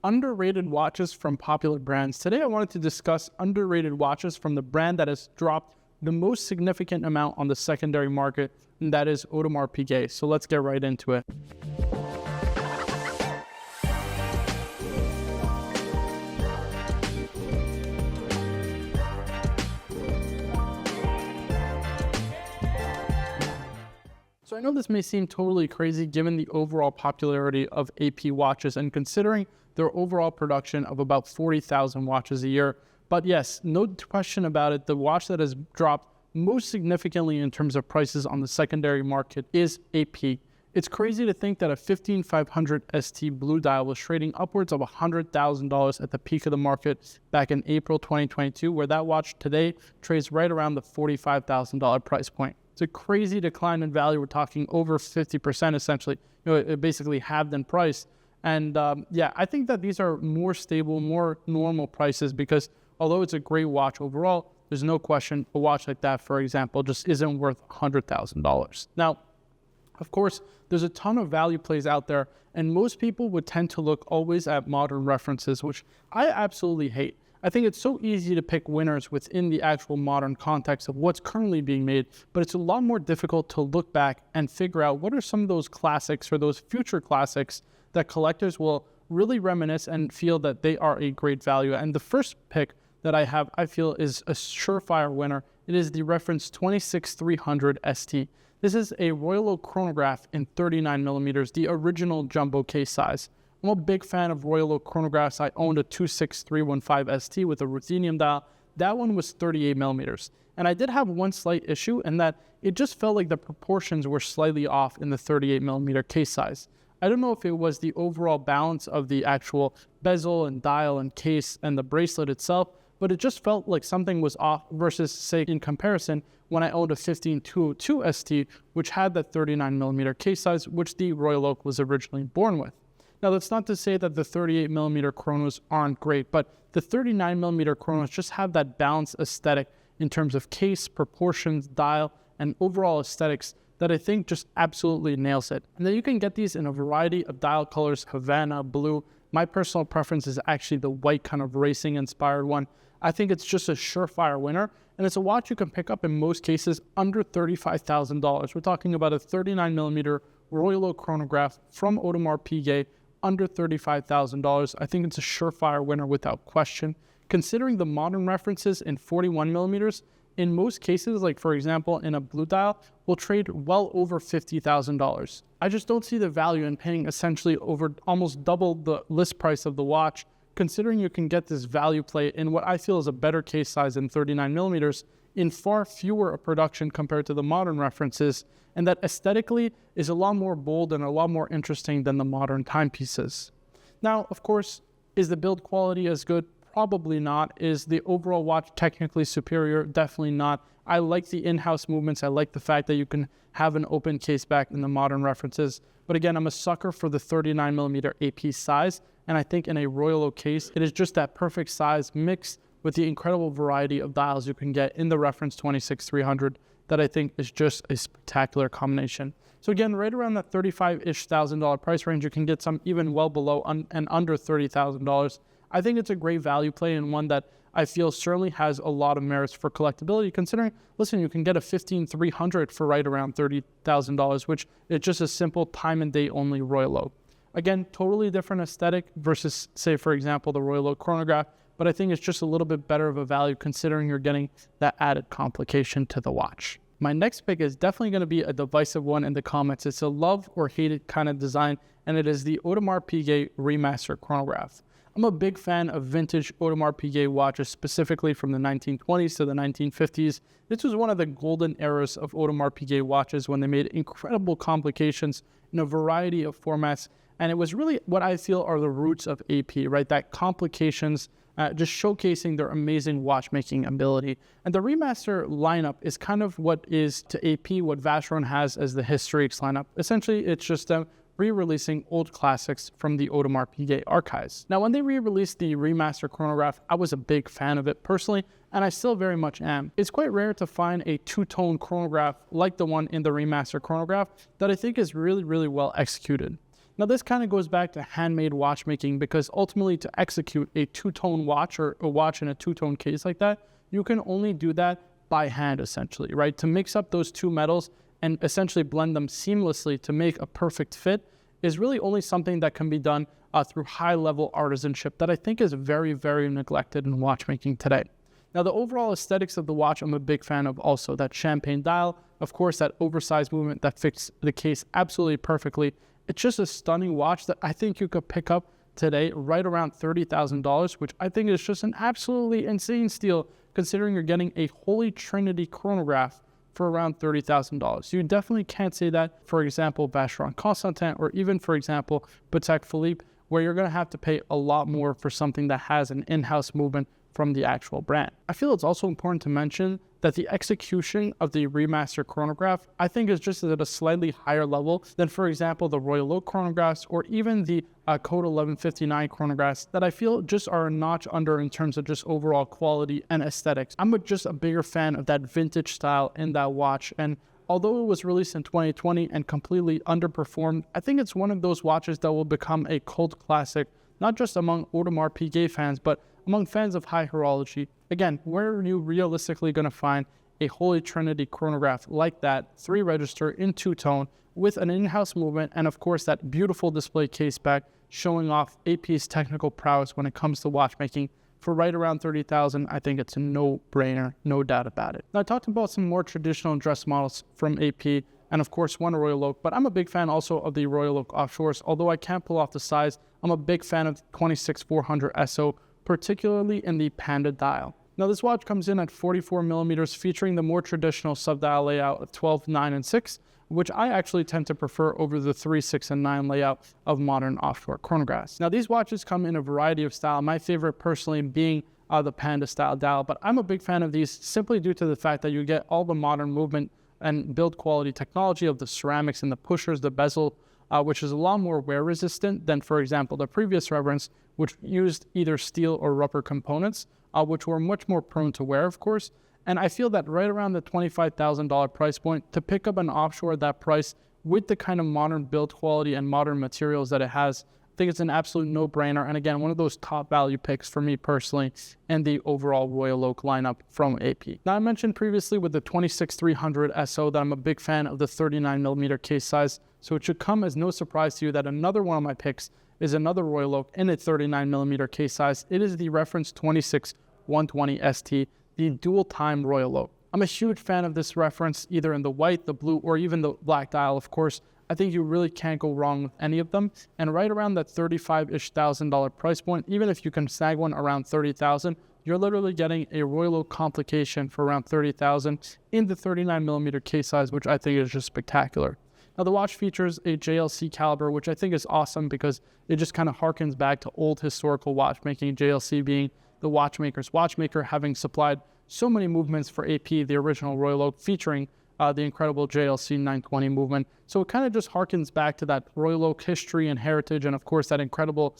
Underrated watches from popular brands. Today I wanted to discuss underrated watches from the brand that has dropped the most significant amount on the secondary market, and that is Audemars Piguet. So let's get right into it. So I know this may seem totally crazy given the overall popularity of AP watches and considering their overall production of about 40,000 watches a year. But yes, no question about it, the watch that has dropped most significantly in terms of prices on the secondary market is AP. It's crazy to think that a 15500 ST blue dial was trading upwards of $100,000 at the peak of the market back in April 2022, where that watch today trades right around the $45,000 price point. It's a crazy decline in value. We're talking over 50% essentially. It basically halved in price. And yeah, I think that these are more stable, more normal prices because although it's a great watch overall, there's no question a watch like that, for example, just isn't worth $100,000. Now, of course, there's a ton of value plays out there, and most people would tend to look always at modern references, which I absolutely hate. I think it's so easy to pick winners within the actual modern context of what's currently being made, but it's a lot more difficult to look back and figure out what are some of those classics or those future classics that collectors will really reminisce and feel that they are a great value. And the first pick that I have, I feel, is a surefire winner. It is the reference 26300 ST. This is a Royal Oak chronograph in 39 millimeters, the original jumbo case size. I'm a big fan of Royal Oak chronographs. I owned a 26315 ST with a ruthenium dial. That one was 38 millimeters. And I did have one slight issue in that it just felt like the proportions were slightly off in the 38 millimeter case size. I don't know if it was the overall balance of the actual bezel and dial and case and the bracelet itself, but it just felt like something was off versus, say, in comparison, when I owned a 15202 ST, which had that 39 millimeter case size, which the Royal Oak was originally born with. Now, that's not to say that the 38 millimeter chronos aren't great, but the 39 millimeter chronos just have that balanced aesthetic in terms of case, proportions, dial, and overall aesthetics that I think just absolutely nails it. And then you can get these in a variety of dial colors, Havana, blue. My personal preference is actually the white kind of racing inspired one. I think it's just a surefire winner, and it's a watch you can pick up in most cases under $35,000. We're talking about a 39 millimeter Royal Oak chronograph from Audemars Piguet, under $35,000. I think it's a surefire winner without question. Considering the modern references in 41 millimeters, in most cases, like for example, in a blue dial, will trade well over $50,000. I just don't see the value in paying essentially over almost double the list price of the watch, considering you can get this value play in what I feel is a better case size than 39 millimeters in far fewer production compared to the modern references, and that aesthetically is a lot more bold and a lot more interesting than the modern timepieces. Now, of course, is the build quality as good? Probably not. Is the overall watch technically superior? Definitely not. I like the in-house movements. I like the fact that you can have an open case back in the modern references. But again, I'm a sucker for the 39 millimeter AP size, and I think in a Royal Oak case, it is just that perfect size mixed with the incredible variety of dials you can get in the reference 26300 that I think is just a spectacular combination. So again, right around that $35-ish thousand price range, you can get some even well below and under $30,000. I think it's a great value play and one that I feel certainly has a lot of merits for collectability, considering, listen, you can get a 15300 for right around $30,000, which is just a simple time and date only Royal Oak. Again, totally different aesthetic versus, say, for example, the Royal Oak chronograph, but I think it's just a little bit better of a value considering you're getting that added complication to the watch. My next pick is definitely going to be a divisive one in the comments. It's a love or hate it kind of design, and it is the Audemars Piguet Remaster chronograph. I'm a big fan of vintage Audemars Piguet watches, specifically from the 1920s to the 1950s. This was one of the golden eras of Audemars Piguet watches when they made incredible complications in a variety of formats. And it was really what I feel are the roots of AP, right? That complications, just showcasing their amazing watchmaking ability. And the Remaster lineup is kind of what is to AP what Vacheron has as the Historiques lineup. Essentially, it's just them re-releasing old classics from the Audemars Piguet archives. Now, when they re-released the Remaster chronograph, I was a big fan of it personally, and I still very much am. It's quite rare to find a two-tone chronograph like the one in the Remaster chronograph that I think is really, really well executed. Now, this kind of goes back to handmade watchmaking, because ultimately to execute a two-tone watch or a watch in a two-tone case like that, you can only do that by hand, essentially, right? To mix up those two metals and essentially blend them seamlessly to make a perfect fit is really only something that can be done through high-level artisanship that I think is very, very neglected in watchmaking today. Now, the overall aesthetics of the watch, I'm a big fan of also. That champagne dial, of course, that oversized movement that fits the case absolutely perfectly. It's just a stunning watch that I think you could pick up today right around $30,000, which I think is just an absolutely insane steal considering you're getting a Holy Trinity chronograph for around $30,000. You definitely can't say that, for example, Vacheron Constantin, or even, for example, Patek Philippe, where you're going to have to pay a lot more for something that has an in-house movement from the actual brand. I feel it's also important to mention that the execution of the Remaster chronograph, I think, is just at a slightly higher level than, for example, the Royal Oak chronographs or even the Code 1159 chronographs that I feel just are a notch under in terms of just overall quality and aesthetics. I'm just a bigger fan of that vintage style in that watch, and although it was released in 2020 and completely underperformed, I think it's one of those watches that will become a cult classic, not just among Audemars Piguet fans, but among fans of high horology. Again, where are you realistically going to find a Holy Trinity chronograph like that, 3-register in two-tone with an in-house movement, and of course that beautiful display case back showing off AP's technical prowess when it comes to watchmaking for right around $30,000? I think it's a no-brainer, no doubt about it. Now, I talked about some more traditional dress models from AP, and of course one Royal Oak, but I'm a big fan also of the Royal Oak Offshores. Although I can't pull off the size, I'm a big fan of 26400 SO, particularly in the Panda dial. Now, this watch comes in at 44 millimeters, featuring the more traditional sub-dial layout of 12, 9, and 6, which I actually tend to prefer over the 3, 6, and 9 layout of modern offshore chronographs. Now, these watches come in a variety of style, my favorite personally being the Panda style dial, but I'm a big fan of these simply due to the fact that you get all the modern movement and build quality technology of the ceramics and the pushers, the bezel, which is a lot more wear resistant than, for example, the previous reference, which used either steel or rubber components, which were much more prone to wear, of course. And I feel that right around the $25,000 price point, to pick up an Offshore at that price with the kind of modern build quality and modern materials that it has, I think it's an absolute no-brainer. And again, one of those top value picks for me personally and the overall Royal Oak lineup from AP. Now, I mentioned previously with the 26300 SO that I'm a big fan of the 39mm case size. So it should come as no surprise to you that another one of my picks is another Royal Oak in a 39mm case size. It is the reference 26120 ST, the dual time Royal Oak. I'm a huge fan of this reference, either in the white, the blue, or even the black dial, of course. I think you really can't go wrong with any of them. And right around that $35,000-ish price point, even if you can snag one around $30,000, you're literally getting a Royal Oak complication for around $30,000 in the 39mm case size, which I think is just spectacular. Now, the watch features a JLC caliber, which I think is awesome because it just kind of harkens back to old historical watchmaking, JLC being the watchmaker's watchmaker, having supplied so many movements for AP, the original Royal Oak, featuring the incredible JLC 920 movement. So it kind of just harkens back to that Royal Oak history and heritage, and of course that incredible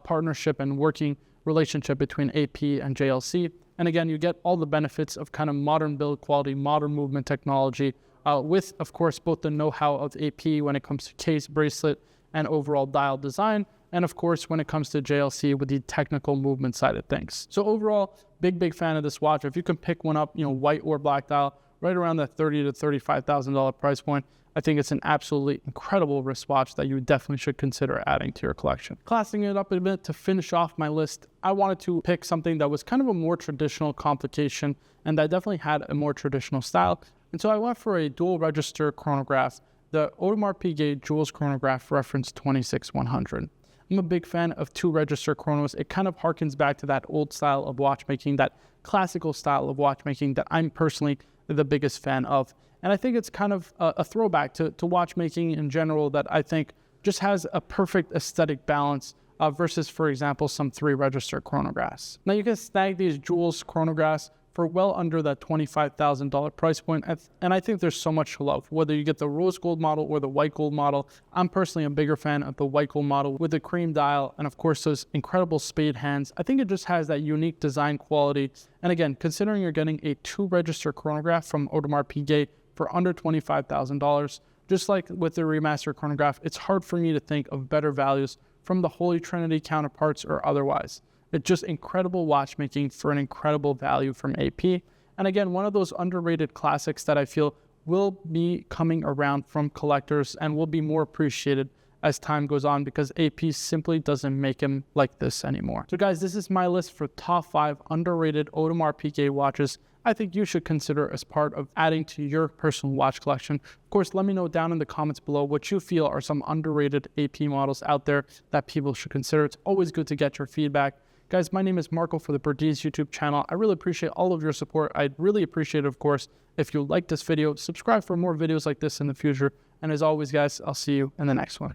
partnership and working relationship between AP and JLC. And again, you get all the benefits of kind of modern build quality, modern movement technology, with, of course, both the know-how of AP when it comes to case, bracelet, and overall dial design, and of course, when it comes to JLC with the technical movement side of things. So overall, big fan of this watch. If you can pick one up, white or black dial, right around that $30,000 to $35,000 price point, I think it's an absolutely incredible wristwatch that you definitely should consider adding to your collection. Classing it up a bit to finish off my list, I wanted to pick something that was kind of a more traditional complication and that definitely had a more traditional style. And so I went for a dual register chronograph, the Audemars Piguet Jules chronograph reference 26100. I'm a big fan of 2-register chronos. It kind of harkens back to that old style of watchmaking, that classical style of watchmaking that I'm personally the biggest fan of. And I think it's kind of a throwback to watchmaking in general that I think just has a perfect aesthetic balance versus, for example, some 3-register chronographs. Now, you can snag these Jules chronographs for well under that $25,000 price point. And I think there's so much to love, whether you get the rose gold model or the white gold model. I'm personally a bigger fan of the white gold model with the cream dial and of course those incredible spade hands. I think it just has that unique design quality. And again, considering you're getting a 2-register chronograph from Audemars Piguet for under $25,000, Just like with the Remaster chronograph, it's hard for me to think of better values from the Holy Trinity counterparts or otherwise. It's just incredible watchmaking for an incredible value from AP. And again, one of those underrated classics that I feel will be coming around from collectors and will be more appreciated as time goes on, because AP simply doesn't make them like this anymore. So guys, this is my list for top 5 underrated Audemars Piguet watches I think you should consider as part of adding to your personal watch collection. Of course, let me know down in the comments below what you feel are some underrated AP models out there that people should consider. It's always good to get your feedback. Guys, my name is Marco for the Birdies YouTube channel. I really appreciate all of your support. I'd really appreciate it, of course, if you like this video. Subscribe for more videos like this in the future. And as always, guys, I'll see you in the next one.